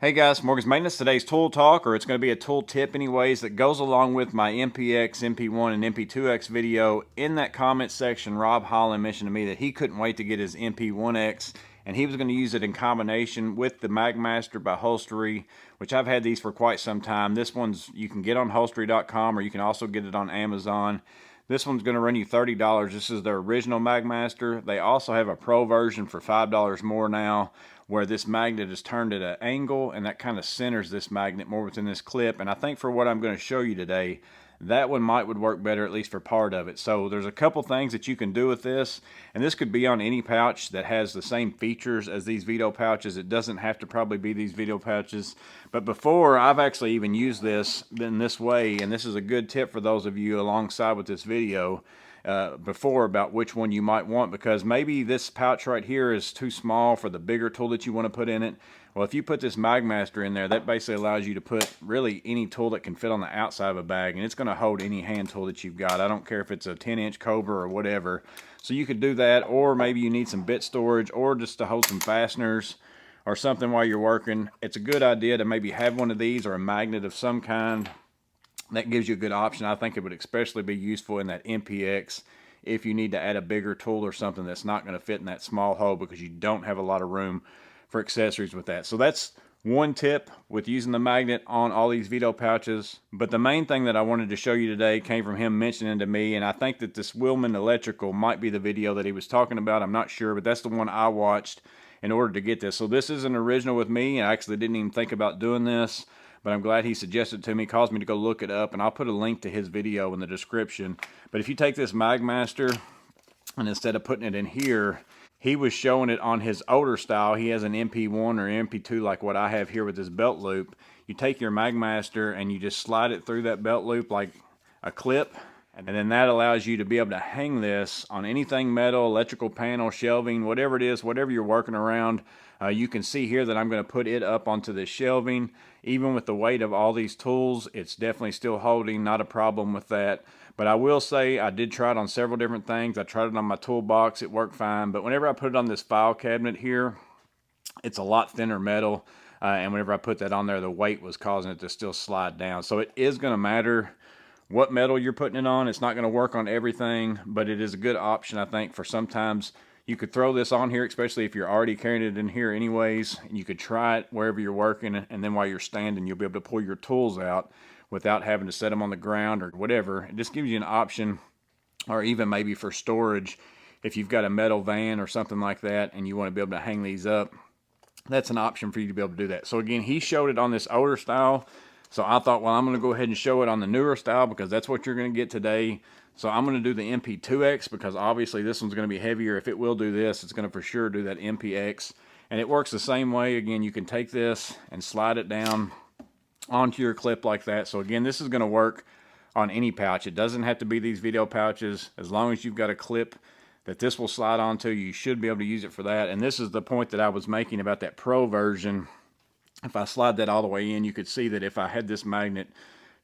Hey guys, Morgan's Maintenance. Today's tool talk, or it's going to be a tool tip anyways, that goes along with my MPX, MP1, and MP2X video. In that comment section, Rob Holland mentioned to me that he couldn't wait to get his MP1X, and he was going to use it in combination with the MagMaster by Holstery, which I've had these for quite some time. This one's you can get on holstery.com, or you can also get it on Amazon. This one's going to run you $30. This is their original MagMaster. They also have a Pro version for $5 more now, where this magnet is turned at an angle, and that kind of centers this magnet more within this clip. And I think for what I'm going to show you today, that one would work better, at least for part of it. So there's a couple things that you can do with this, and this could be on any pouch that has the same features as these Veto pouches. It doesn't have to probably be these Veto pouches, but before, I've actually even used this in this way, and this is a good tip for those of you alongside with this video before about which one you might want, because maybe this pouch right here is too small for the bigger tool that you want to put in it. Well, if you put this MagMaster in there, that basically allows you to put really any tool that can fit on the outside of a bag, and it's going to hold any hand tool that you've got. I don't care if it's a 10-inch Cobra or whatever. So you could do that, or maybe you need some bit storage, or just to hold some fasteners or something while you're working. It's a good idea to maybe have one of these or a magnet of some kind. That gives you a good option. I think it would especially be useful in that MPX if you need to add a bigger tool or something that's not going to fit in that small hole, because you don't have a lot of room for accessories with that. So that's one tip with using the magnet on all these Veto pouches. But the main thing that I wanted to show you today came from him mentioning to me, and I think that this Willman Electrical might be the video that he was talking about. I'm not sure, but that's the one I watched in order to get this. So this is an original with me. I actually didn't even think about doing this, but I'm glad he suggested it to me, caused me to go look it up, and I'll put a link to his video in the description. But if you take this MagMaster, and instead of putting it in here, he was showing it on his older style. He has an MP1 or MP2 like what I have here with this belt loop. You take your MagMaster and you just slide it through that belt loop like a clip, and then that allows you to be able to hang this on anything metal, electrical panel, shelving, whatever it is, whatever you're working around. You can see here that I'm going to put it up onto this shelving. Even with the weight of all these tools, it's definitely still holding, not a problem with that. But I will say I did try it on several different things. I tried it on my toolbox, it worked fine. But whenever I put it on this file cabinet here, it's a lot thinner metal. And whenever I put that on there, the weight was causing it to still slide down. So it is going to matter what metal you're putting it on. It's not going to work on everything, but it is a good option, I think, for sometimes. You could throw this on here, especially if you're already carrying it in here anyways, and you could try it wherever you're working, and then while you're standing, you'll be able to pull your tools out without having to set them on the ground or whatever. It just gives you an option, or even maybe for storage, if you've got a metal van or something like that, and you want to be able to hang these up, that's an option for you to be able to do that. So again, he showed it on this older style, so I thought, well, I'm going to go ahead and show it on the newer style, because that's what you're going to get today. So I'm going to do the MP2X, because obviously this one's going to be heavier. If it will do this, it's going to for sure do that MPX. And it works the same way. Again, you can take this and slide it down onto your clip like that. So again, this is going to work on any pouch. It doesn't have to be these Veto pouches. As long as you've got a clip that this will slide onto, you should be able to use it for that. And this is the point that I was making about that Pro version. If I slide that all the way in, you could see that if I had this magnet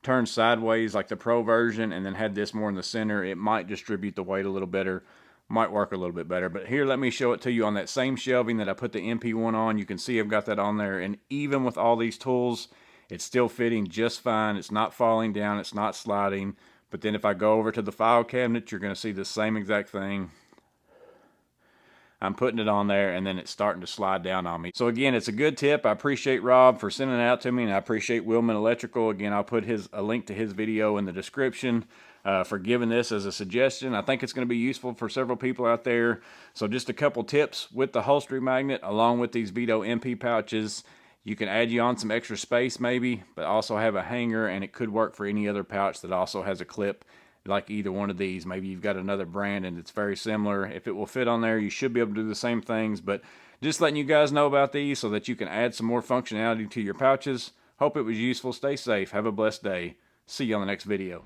turned sideways like the Pro version, and then had this more in the center, it might distribute the weight a little better, might work a little bit better. But here, let me show it to you on that same shelving that I put the MP1 on. You can see I've got that on there, and even with all these tools, it's still fitting just fine. It's not falling down, it's not sliding. But then if I go over to the file cabinet, you're going to see the same exact thing. I'm putting it on there, and then it's starting to slide down on me. So again, it's a good tip. I appreciate Rob for sending it out to me, and I appreciate Willman Electrical. Again, I'll put a link to his video in the description for giving this as a suggestion. I think it's going to be useful for several people out there. So just a couple tips with the Holstery magnet, along with these Veto MP pouches. You can add you on some extra space maybe, but also have a hanger, and it could work for any other pouch that also has a clip like either one of these. Maybe you've got another brand and it's very similar. If it will fit on there, you should be able to do the same things. But just letting you guys know about these so that you can add some more functionality to your pouches. Hope it was useful. Stay safe. Have a blessed day. See you on the next video.